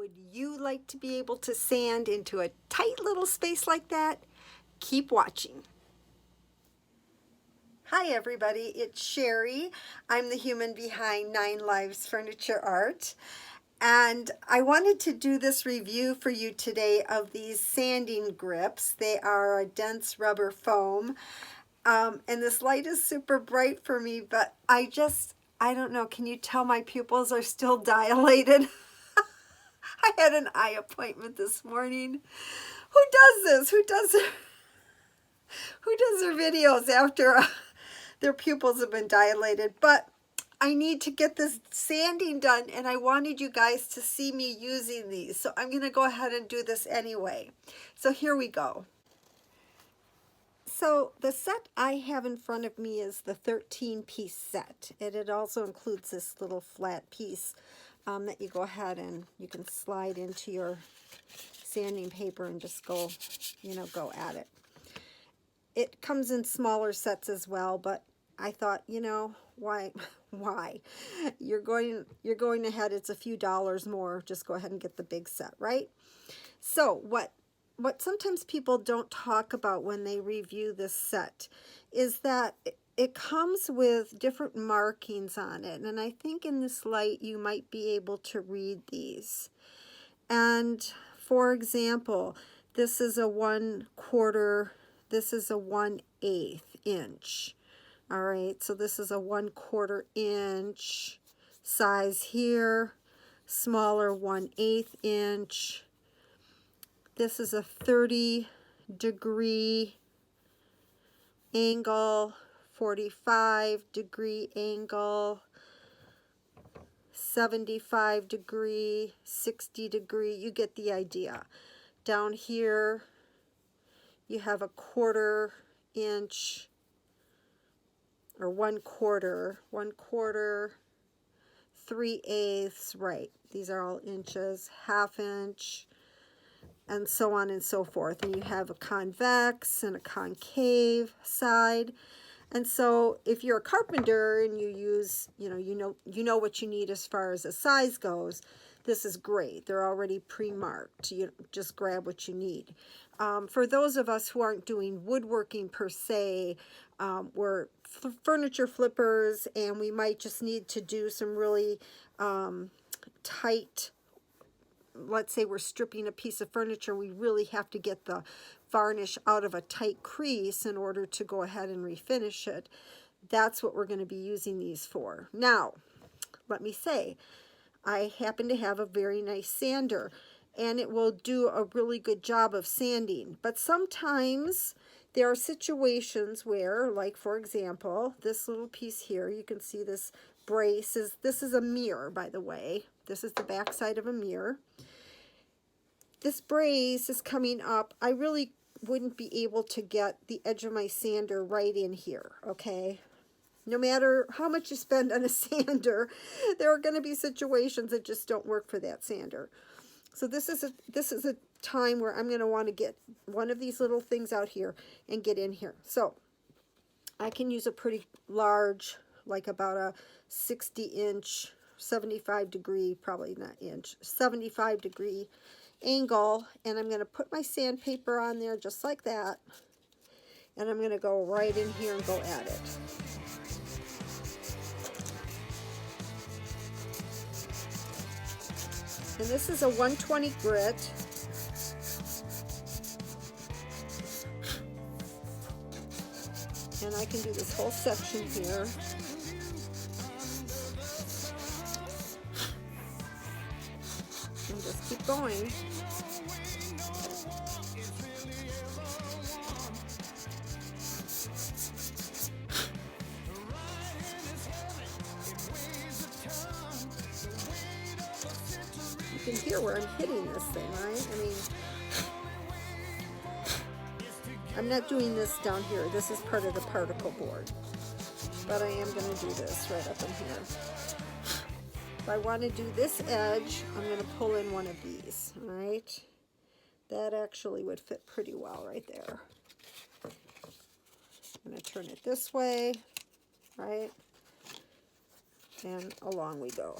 Would you like to be able to sand into a tight little space like that? Keep watching. Hi everybody, it's Sherry. I'm the human behind 9 Lives Furniture Art. And I wanted to do this review for you today of these sanding grips. They are a dense rubber foam. And this light is super bright for me, but I don't know, can you tell my pupils are still dilated? I had an eye appointment this morning. Who does this? Who does their videos after their pupils have been dilated? But I need to get this sanding done, and I wanted you guys to see me using these. So I'm going to go ahead and do this anyway. So here we go. So the set I have in front of me is the 13-piece set. And it also includes this little flat piece that you go ahead and you can slide into your sanding paper and just go, go at it. It comes in smaller sets as well, but I thought, why? You're going ahead, it's a few dollars more, just go ahead and get the big set, right? So what sometimes people don't talk about when they review this set is that it comes with different markings on it, and I think in this light you might be able to read these. And for example, this is a 1/4, this is a 1/8 inch. All right, so this is a 1/4 inch size here, smaller 1/8 inch. This is a 30-degree angle, 45-degree angle, 75-degree, 60-degree. You get the idea. Down here, you have a 1/4 inch, or 1/4, 3/8, right. These are all inches, 1/2 inch, and so on and so forth. And you have a convex and a concave side. And so if you're a carpenter and you use, you know what you need as far as the size goes, this is great. They're already pre-marked. You just grab what you need. For those of us who aren't doing woodworking per se, we're furniture flippers, and we might just need to do some really tight, let's say we're stripping a piece of furniture, we really have to get the varnish out of a tight crease in order to go ahead and refinish it. That's what we're going to be using these for. Now, let me say, I happen to have a very nice sander, and it will do a really good job of sanding. But sometimes there are situations where, like for example, this little piece here, you can see this brace this is a mirror, by the way. This is the back side of a mirror. This brace is coming up. I really wouldn't be able to get the edge of my sander right in here, okay? No matter how much you spend on a sander, there are going to be situations that just don't work for that sander. So this is a time where I'm going to want to get one of these little things out here and get in here. So I can use a pretty large, like about a 60-inch, 75-degree, probably not inch, 75-degree angle, and I'm going to put my sandpaper on there just like that, and I'm going to go right in here and go at it. And this is a 120 grit. And I can do this whole section here. And just keep going. You can hear where I'm hitting this thing, right? I mean, I'm not doing this down here. This is part of the particle board. But I am going to do this right up in here. If I want to do this edge, I'm going to pull in one of these, all right? That actually would fit pretty well right there. I'm going to turn it this way, right? And along we go.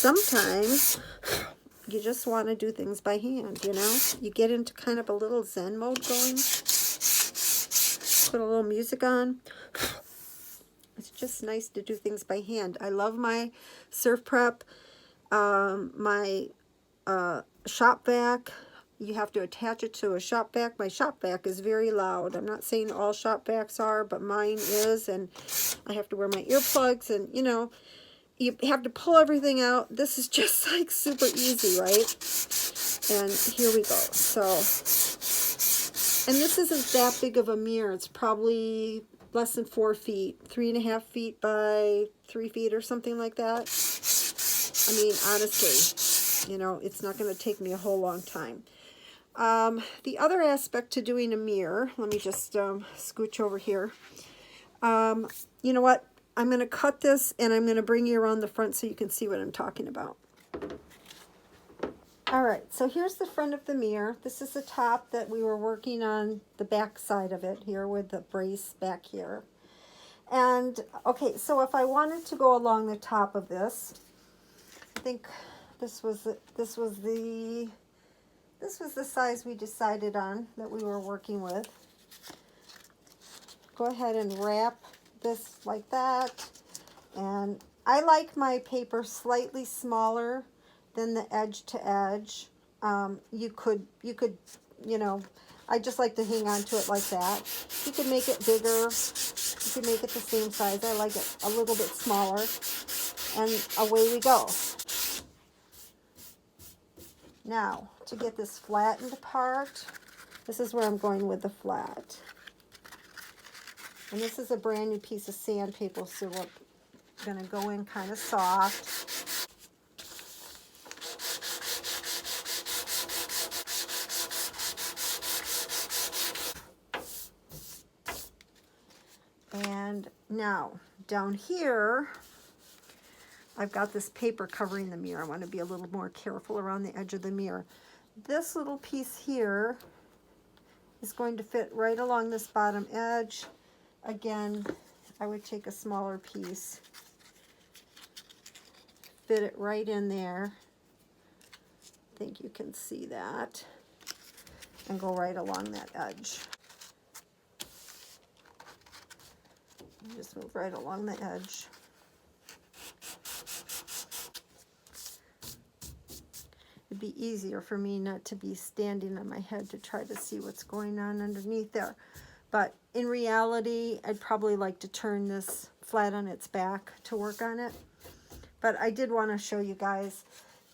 sometimes you just want to do things by hand, you know? You get into kind of a little Zen mode going. Put a little music on. It's just nice to do things by hand. I love my surf prep, my shop vac. You have to attach it to a shop vac. My shop vac is very loud. I'm not saying all shop vacs are, but mine is, and I have to wear my earplugs, and you know, you have to pull everything out. This is just like super easy, right? And here we go. So, and this isn't that big of a mirror. It's probably less than 4 feet, 3.5 feet by 3 feet or something like that. I mean, honestly, you know, it's not going to take me a whole long time. The other aspect to doing a mirror, let me just scooch over here. You know what? I'm going to cut this and I'm going to bring you around the front so you can see what I'm talking about. All right, so here's the front of the mirror. This is the top that we were working on, the back side of it here with the brace back here. And okay, so if I wanted to go along the top of this, I think this was the size we decided on that we were working with. Go ahead and wrap this like that. And I like my paper slightly smaller than the edge to edge. You could, you know, I just like to hang on to it like that. You could make it bigger. You could make it the same size. I like it a little bit smaller. And away we go. Now, to get this flattened part, this is where I'm going with the flat. And this is a brand new piece of sandpaper, so we're going to go in kind of soft. And now, down here, I've got this paper covering the mirror. I want to be a little more careful around the edge of the mirror. This little piece here is going to fit right along this bottom edge. Again, I would take a smaller piece, fit it right in there. I think you can see that. And go right along that edge. Just move right along the edge. It'd be easier for me not to be standing on my head to try to see what's going on underneath there. But in reality, I'd probably like to turn this flat on its back to work on it. But I did want to show you guys.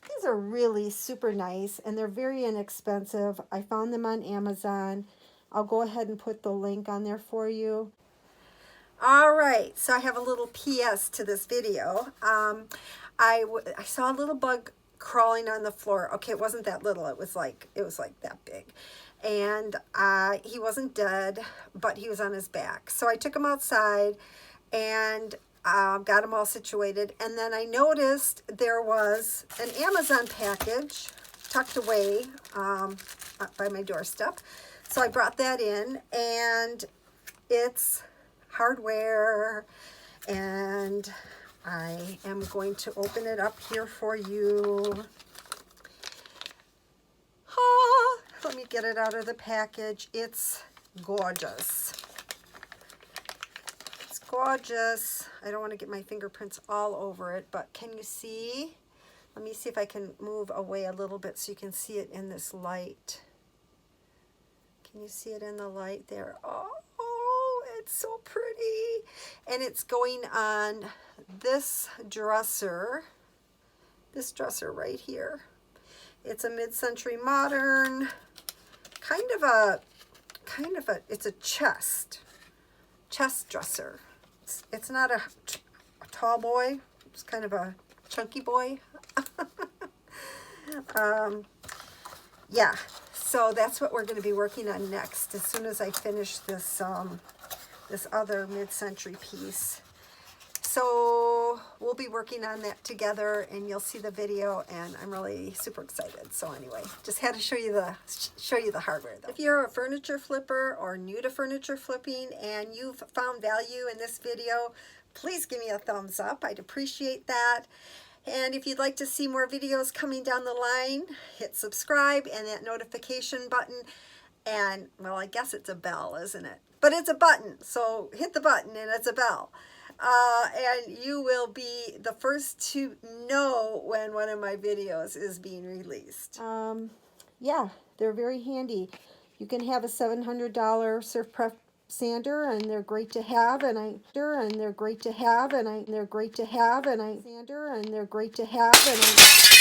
These are really super nice, and they're very inexpensive. I found them on Amazon. I'll go ahead and put the link on there for you. All right, so I have a little PS to this video. I saw a little bug crawling on the floor. Okay, it wasn't that little. It was like that big. And he wasn't dead, but he was on his back. So I took him outside and got him all situated. And then I noticed there was an Amazon package tucked away by my doorstep. So I brought that in, and it's hardware, and I am going to open it up here for you. Let me get it out of the package. It's gorgeous. It's gorgeous. I don't want to get my fingerprints all over it, but can you see? Let me see if I can move away a little bit so you can see it in this light. Can you see it in the light there? Oh, it's so pretty. And it's going on this dresser right here. It's a mid-century modern, it's a chest dresser. It's not a tall boy. It's kind of a chunky boy. Yeah, so that's what we're going to be working on next as soon as I finish this this other mid-century piece. So we'll be working on that together, and you'll see the video, and I'm really super excited. So anyway, just had to show you the hardware though. If you're a furniture flipper or new to furniture flipping and you've found value in this video, please give me a thumbs up. I'd appreciate that. And if you'd like to see more videos coming down the line, hit subscribe and that notification button. And, well, I guess it's a bell, isn't it? But it's a button, so hit the button and it's a bell. And you will be the first to know when one of my videos is being released. Yeah, they're very handy. You can have a $700 surf prep sander, and they're great to have, they're great to have, and they're great to have, sander, and they're great to have,